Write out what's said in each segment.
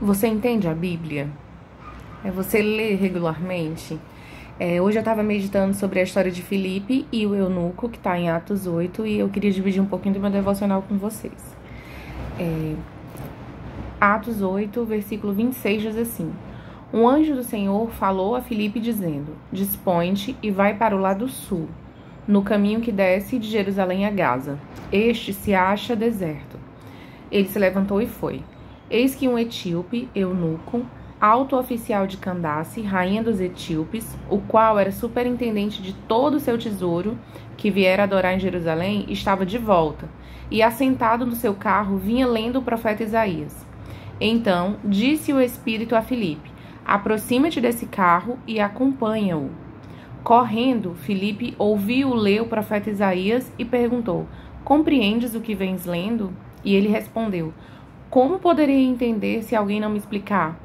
Você entende a Bíblia? Você lê regularmente? Hoje eu estava meditando sobre a história de Filipe e o eunuco, que está em Atos 8, e eu queria dividir um pouquinho do meu devocional com vocês. Atos 8, versículo 26 diz assim: Um anjo do Senhor falou a Filipe dizendo: Dispõe-te e vai para o lado sul, no caminho que desce de Jerusalém a Gaza. Este se acha deserto. Ele se levantou e foi. Eis que um etíope, eunuco, alto oficial de Candace, rainha dos etíopes, o qual era superintendente de todo o seu tesouro, que viera adorar em Jerusalém, estava de volta, e assentado no seu carro vinha lendo o profeta Isaías. Então disse o Espírito a Filipe: Aproxima-te desse carro e acompanha-o. Correndo, Filipe ouviu ler o profeta Isaías e perguntou: Compreendes o que vens lendo? E ele respondeu: Como poderei entender se alguém não me explicar?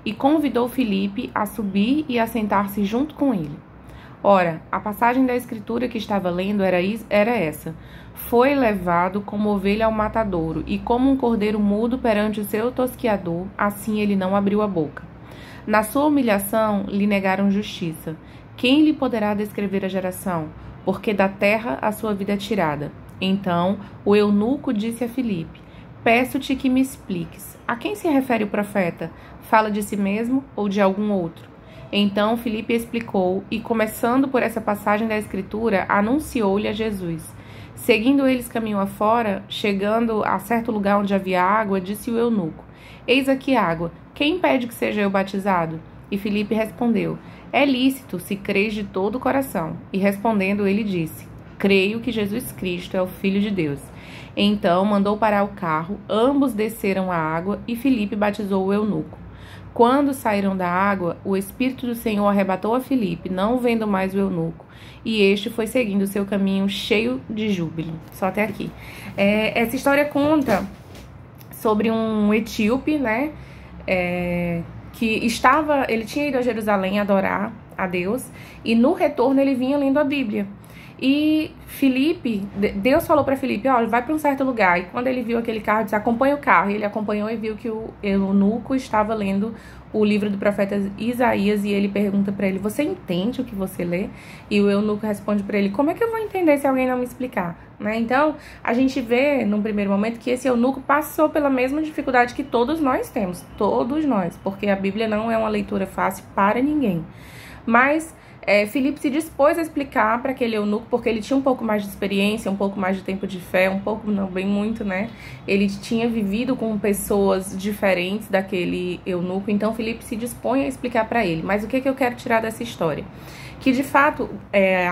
E convidou Filipe a subir e a sentar-se junto com ele. Ora, a passagem da escritura que estava lendo era essa: Foi levado como ovelha ao matadouro, e como um cordeiro mudo perante o seu tosquiador, assim ele não abriu a boca. Na sua humilhação lhe negaram justiça. Quem lhe poderá descrever a geração? Porque da terra a sua vida é tirada. Então o eunuco disse a Filipe: Peço-te que me expliques. A quem se refere o profeta? Fala de si mesmo ou de algum outro? Então Filipe explicou e, começando por essa passagem da Escritura, anunciou-lhe a Jesus. Seguindo eles caminho afora, chegando a certo lugar onde havia água, disse o eunuco: Eis aqui água. Quem impede que seja eu batizado? E Filipe respondeu: É lícito, se crês de todo o coração. E respondendo ele disse: Creio que Jesus Cristo é o Filho de Deus. Então mandou parar o carro, ambos desceram a água e Filipe batizou o eunuco. Quando saíram da água, o Espírito do Senhor arrebatou a Filipe, não vendo mais o eunuco, e este foi seguindo o seu caminho cheio de júbilo. Só até aqui. Essa história conta sobre um etíope, né, ele tinha ido a Jerusalém adorar a Deus, e no retorno ele vinha lendo a Bíblia. E Filipe, Deus falou para Filipe: olha, vai para um certo lugar. E quando ele viu aquele carro, disse: acompanha o carro. E ele acompanhou e viu que o eunuco estava lendo o livro do profeta Isaías. E ele pergunta para ele: você entende o que você lê? E o eunuco responde para ele: como é que eu vou entender se alguém não me explicar? Né? Então, a gente vê, num primeiro momento, que esse eunuco passou pela mesma dificuldade que todos nós temos. Todos nós. Porque a Bíblia não é uma leitura fácil para ninguém. Mas Filipe se dispôs a explicar para aquele eunuco, porque ele tinha um pouco mais de experiência, um pouco mais de tempo de fé, um pouco, não bem muito, né? Ele tinha vivido com pessoas diferentes daquele eunuco, então Filipe se dispõe a explicar para ele. Mas o que eu quero tirar dessa história? Que de fato,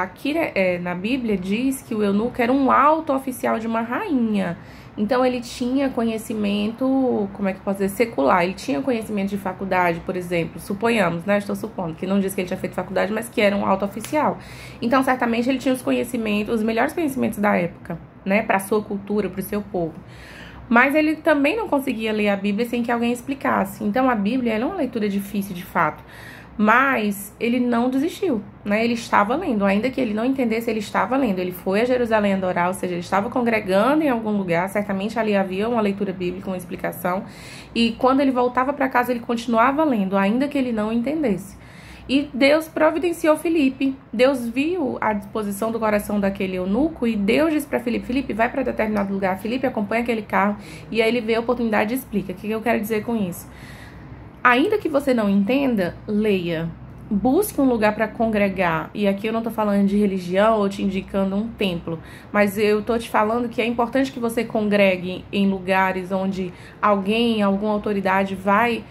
aqui na Bíblia diz que o eunuco era um alto oficial de uma rainha. Então ele tinha conhecimento, como é que eu posso dizer, secular. Ele tinha conhecimento de faculdade, por exemplo, suponhamos, né? Estou supondo, que não diz que ele tinha feito faculdade, mas que era um alto oficial. Então, certamente, ele tinha os conhecimentos, os melhores conhecimentos da época, né? Para a sua cultura, para o seu povo. Mas ele também não conseguia ler a Bíblia sem que alguém explicasse. Então, a Bíblia é uma leitura difícil, de fato. Mas ele não desistiu, né? Ele estava lendo, ainda que ele não entendesse, ele estava lendo. Ele foi a Jerusalém adorar, ou seja, ele estava congregando em algum lugar, certamente ali havia uma leitura bíblica, uma explicação. E quando ele voltava para casa, ele continuava lendo, ainda que ele não entendesse. E Deus providenciou Filipe. Deus viu a disposição do coração daquele eunuco e Deus disse para Filipe: Filipe, vai para determinado lugar. Filipe, acompanha aquele carro. E aí ele vê a oportunidade e explica. O que eu quero dizer com isso? Ainda que você não entenda, leia. Busque um lugar para congregar. E aqui eu não tô falando de religião ou te indicando um templo. Mas eu tô te falando que é importante que você congregue em lugares onde alguém, alguma autoridade vai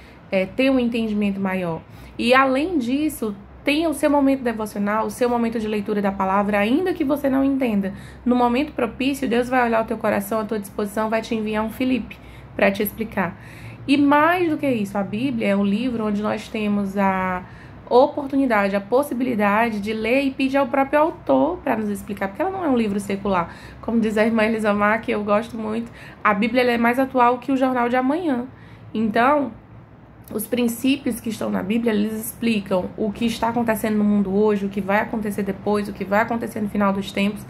ter um entendimento maior. E além disso, tenha o seu momento devocional, o seu momento de leitura da palavra, ainda que você não entenda. No momento propício, Deus vai olhar o teu coração, a tua disposição, vai te enviar um Filipe para te explicar. E mais do que isso, a Bíblia é um livro onde nós temos a oportunidade, a possibilidade de ler e pedir ao próprio autor para nos explicar, porque ela não é um livro secular. Como diz a irmã Elisamar, que eu gosto muito, a Bíblia ela é mais atual que o Jornal de Amanhã. Então, os princípios que estão na Bíblia, eles explicam o que está acontecendo no mundo hoje, o que vai acontecer depois, o que vai acontecer no final dos tempos.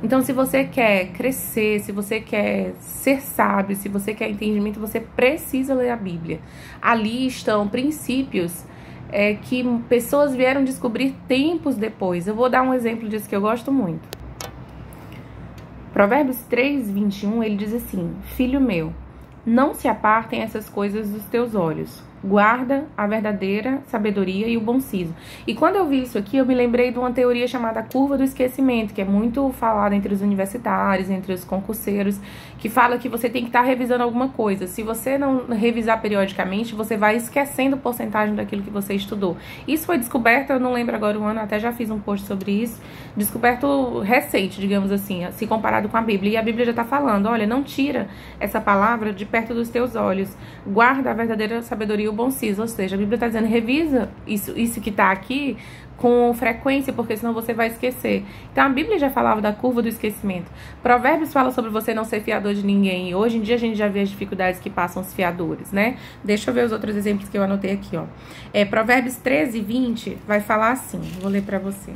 Então, se você quer crescer, se você quer ser sábio, se você quer entendimento, você precisa ler a Bíblia. Ali estão princípios que pessoas vieram descobrir tempos depois. Eu vou dar um exemplo disso que eu gosto muito. Provérbios 3, 21, ele diz assim: Filho meu, não se apartem essas coisas dos teus olhos. Guarda a verdadeira sabedoria e o bom siso. E quando eu vi isso aqui, eu me lembrei de uma teoria chamada curva do esquecimento, que é muito falada entre os universitários, entre os concurseiros, que fala que você tem que estar revisando alguma coisa. Se você não revisar periodicamente, você vai esquecendo porcentagem daquilo que você estudou. Isso foi descoberto, eu não lembro agora o ano, até já fiz um post sobre isso, descoberto recente, digamos assim, se comparado com a Bíblia. E a Bíblia já está falando, olha, não tira essa palavra de perto dos teus olhos. Guarda a verdadeira sabedoria e o bom siso. Ou seja, a Bíblia está dizendo, revisa isso que está aqui com frequência, porque senão você vai esquecer. Então a Bíblia já falava da curva do esquecimento. Provérbios fala sobre você não ser fiador de ninguém. E hoje em dia a gente já vê as dificuldades que passam os fiadores, né? Deixa eu ver os outros exemplos que eu anotei aqui, ó. Provérbios 13, 20 vai falar assim, vou ler pra você.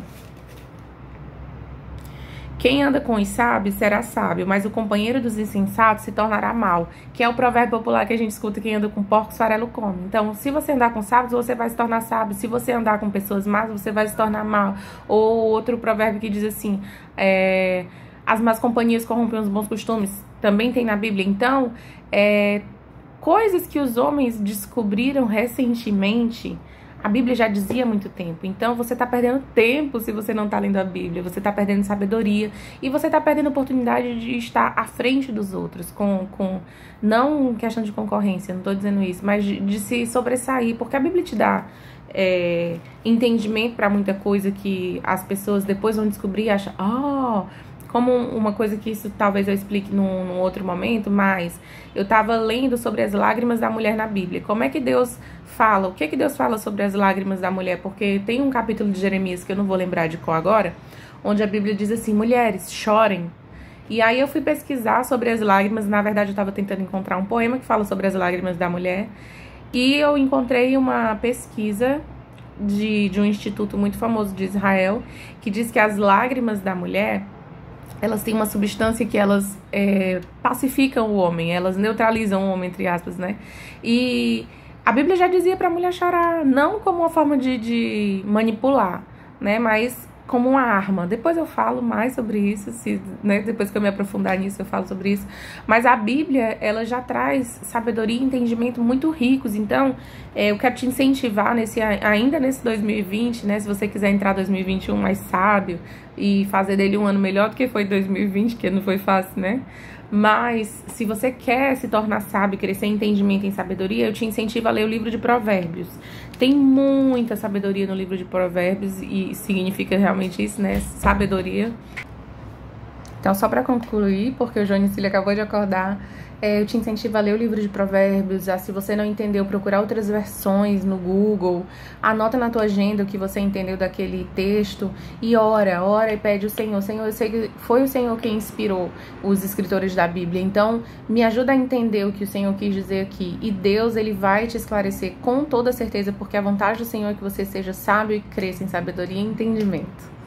Quem anda com os sábios será sábio, mas o companheiro dos insensatos se tornará mau, que é o provérbio popular que a gente escuta: quem anda com porcos, farelo come. Então, se você andar com sábios, você vai se tornar sábio. Se você andar com pessoas más, você vai se tornar mau. Ou outro provérbio que diz assim, as más companhias corrompem os bons costumes, também tem na Bíblia. Então, coisas que os homens descobriram recentemente, a Bíblia já dizia há muito tempo. Então, você está perdendo tempo se você não está lendo a Bíblia. Você está perdendo sabedoria. E você está perdendo a oportunidade de estar à frente dos outros. Não questão de concorrência, não estou dizendo isso. Mas de se sobressair. Porque a Bíblia te dá entendimento para muita coisa que as pessoas depois vão descobrir e acham... como uma coisa que isso talvez eu explique num outro momento, mas eu estava lendo sobre as lágrimas da mulher na Bíblia. Como é que Deus fala? O que que Deus fala sobre as lágrimas da mulher? Porque tem um capítulo de Jeremias, que eu não vou lembrar de qual agora, onde a Bíblia diz assim, mulheres, chorem. E aí eu fui pesquisar sobre as lágrimas. Na verdade, eu estava tentando encontrar um poema que fala sobre as lágrimas da mulher. E eu encontrei uma pesquisa de um instituto muito famoso de Israel, que diz que as lágrimas da mulher... elas têm uma substância que elas pacificam o homem, elas neutralizam o homem, entre aspas, né? E a Bíblia já dizia para a mulher chorar, não como uma forma de manipular, né? Mas como uma arma. Depois eu falo mais sobre isso, né? Depois que eu me aprofundar nisso eu falo sobre isso. Mas a Bíblia, ela já traz sabedoria e entendimento muito ricos. Então, eu quero te incentivar ainda nesse 2020, né? Se você quiser entrar 2021 mais sábio e fazer dele um ano melhor do que foi 2020, que não foi fácil, né? Mas, se você quer se tornar sábio, crescer em entendimento e em sabedoria, eu te incentivo a ler o livro de Provérbios. Tem muita sabedoria no livro de Provérbios e significa realmente isso, né? Sabedoria. Então, só para concluir, porque o João Cília acabou de acordar, eu te incentivo a ler o livro de Provérbios. Se você não entendeu, procurar outras versões no Google. Anota na tua agenda o que você entendeu daquele texto e ora e pede ao Senhor. Senhor, eu sei que foi o Senhor quem inspirou os escritores da Bíblia. Então, me ajuda a entender o que o Senhor quis dizer aqui. E Deus, Ele vai te esclarecer com toda certeza, porque a vontade do Senhor é que você seja sábio e cresça em sabedoria e entendimento.